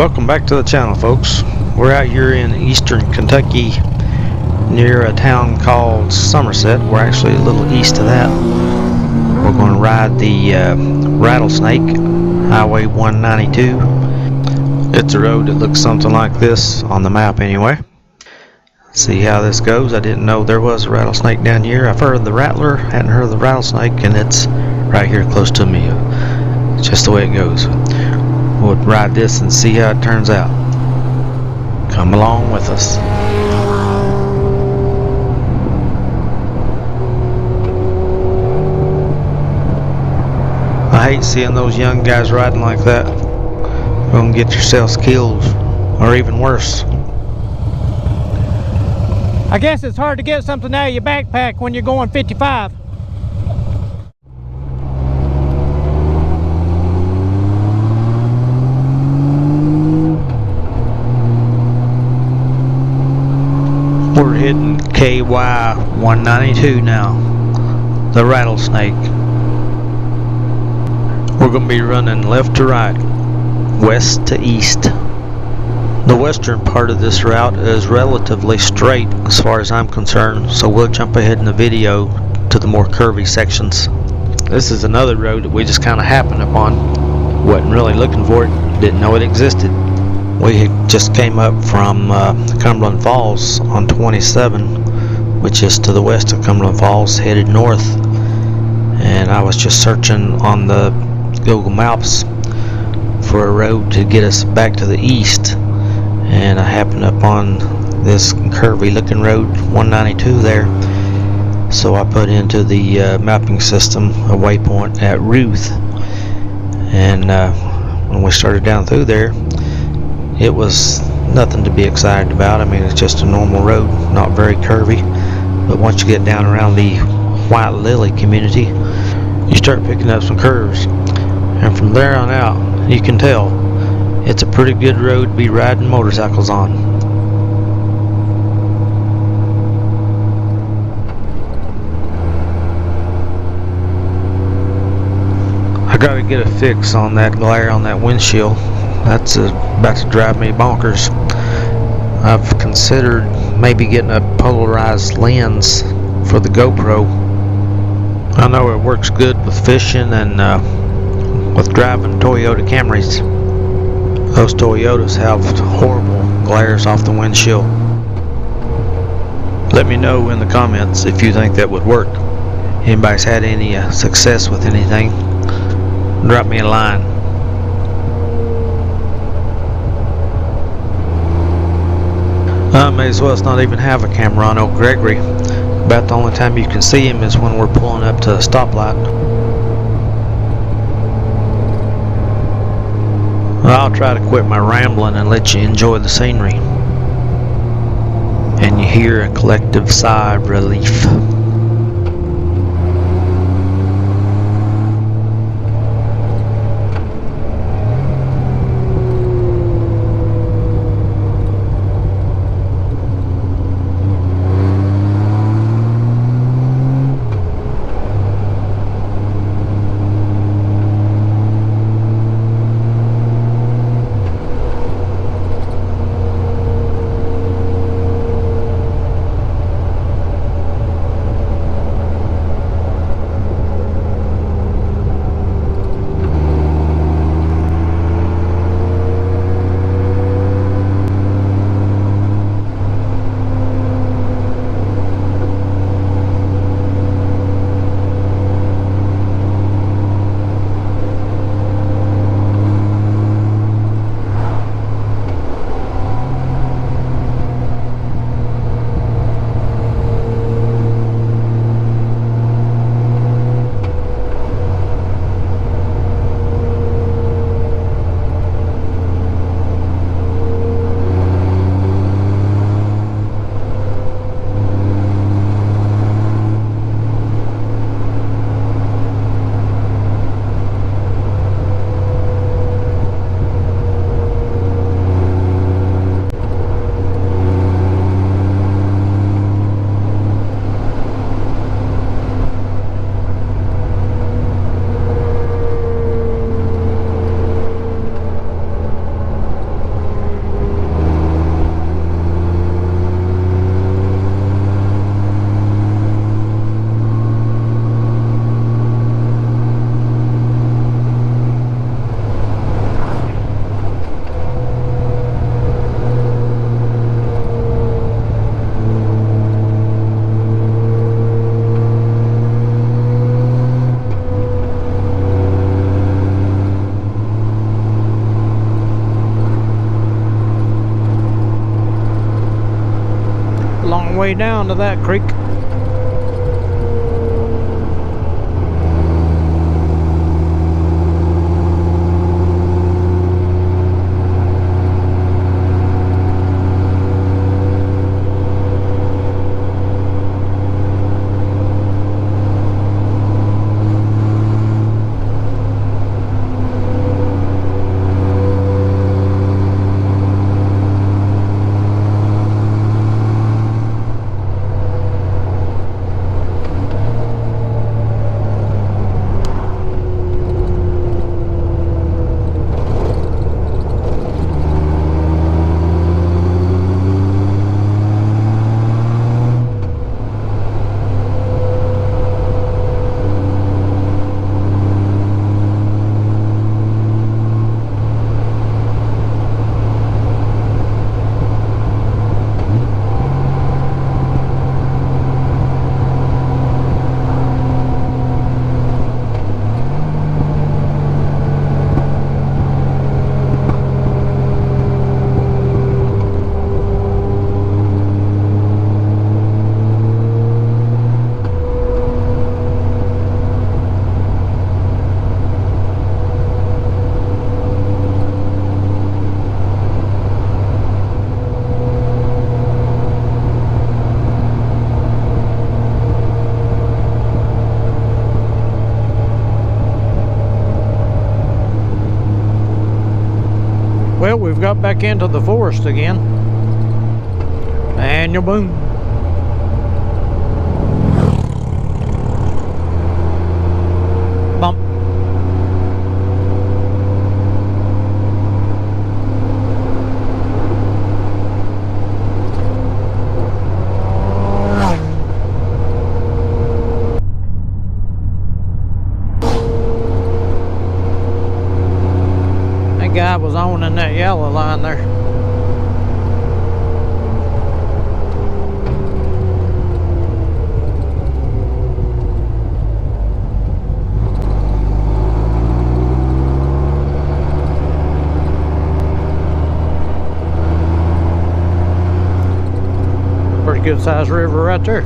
Welcome back to the channel, folks. We're out here in eastern Kentucky near a town called Somerset. We're actually a little east of that. We're going to ride the Rattlesnake, Highway 192. It's a road that looks something like this on the map anyway. See how this goes. I didn't know there was a rattlesnake down here. I've heard of the rattler, hadn't heard of the rattlesnake, and it's right here close to me. It's just the way it goes. We'll ride this and see how it turns out. Come along with us. I hate seeing those young guys riding like that. You're gonna get yourselves killed, or even worse. I guess it's hard to get something out of your backpack when you're going 55. We're hitting KY 192 now, the Rattlesnake. We're going to be running left to right, west to east. The western part of this route is relatively straight as far as I'm concerned, so we'll jump ahead in the video to the more curvy sections. This is another road that we just kind of happened upon. Wasn't really looking for it, didn't know it existed. We had just came up from Cumberland Falls on 27, which is to the west of Cumberland Falls, headed north. And I was just searching on the Google Maps for a road to get us back to the east. And I happened upon this curvy looking road, 192 there. So I put into the mapping system a waypoint at Ruth. And when we started down through there, it was nothing to be excited about. I mean, it's just a normal road, not very curvy. But once you get down around the White Lily community, you start picking up some curves. And from there on out, you can tell it's a pretty good road to be riding motorcycles on. I gotta get a fix on that glare on that windshield. That's about to drive me bonkers. I've considered maybe getting a polarized lens for the GoPro. I know it works good with fishing and with driving Toyota Camrys. Those Toyotas have horrible glares off the windshield. Let me know in the comments if you think that would work. Anybody's had any success with anything? Drop me a line. May as well not even have a camera on old Gregory. About the only time you can see him is when we're pulling up to a stoplight. I'll try to quit my rambling and let you enjoy the scenery. And you hear a collective sigh of relief. way down to that creek. Well, we've got back into the forest again. And your boom. Bump. That guy was on in that yellow line there. Pretty good sized river right there.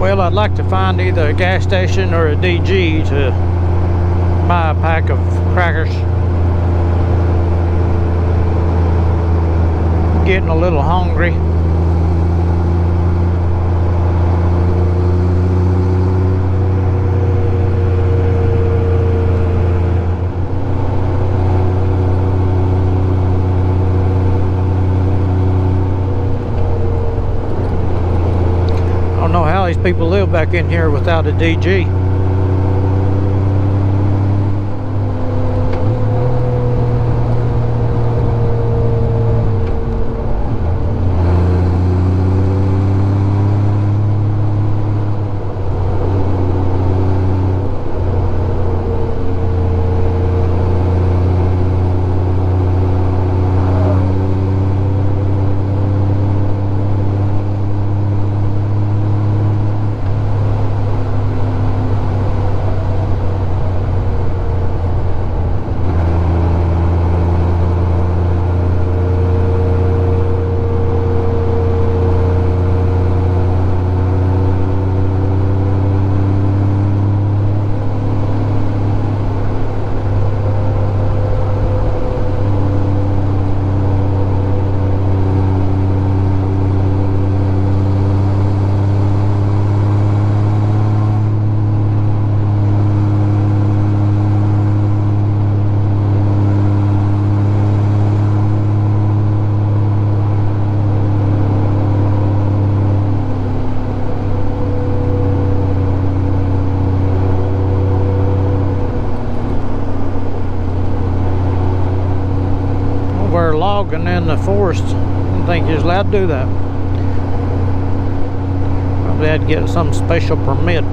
Well, I'd like to find either a gas station or a DG to buy a pack of crackers. Getting a little hungry. I don't know how these people live back in here without a DG. logging in the forest. I don't think you're allowed to do that. Probably had to get some special permit.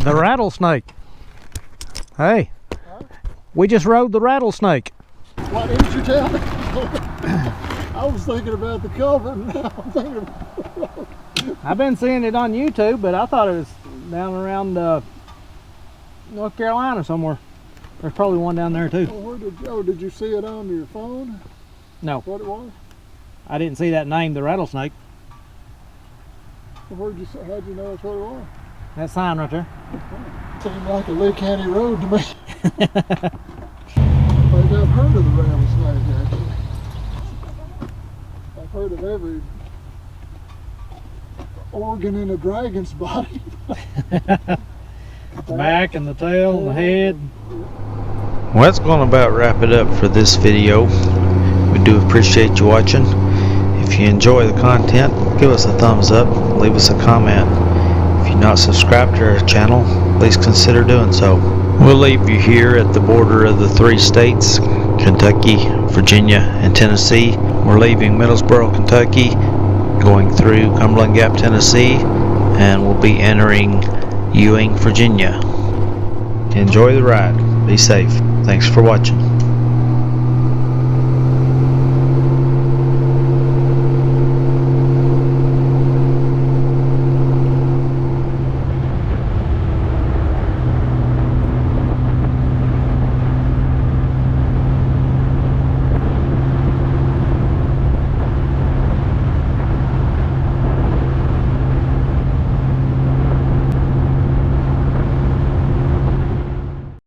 The Rattlesnake. Hey, we just rode the Rattlesnake. Why didn't you tell me? I was thinking about the cover, and now I'm thinking about the road. I've been seeing it on YouTube, but I thought it was down around North Carolina somewhere. There's probably one down there too. Well, did you see it on your phone? No. What it was? I didn't see that name, the Rattlesnake. Well, how'd you know that's what it was? That sign right there. Seemed like a Lee County road to me. But I've heard of the rattlesnake, actually. I've heard of every organ in a dragon's body. Back and the tail and the head. Well, that's going to about wrap it up for this video. We do appreciate you watching. If you enjoy the content, give us a thumbs up, leave us a comment. If you're not subscribed to our channel, please consider doing so. We'll leave you here at the border of the 3 states, Kentucky, Virginia, and Tennessee. We're leaving Middlesboro, Kentucky, going through Cumberland Gap, Tennessee, and we'll be entering Ewing, Virginia. Enjoy the ride. Be safe. Thanks for watching.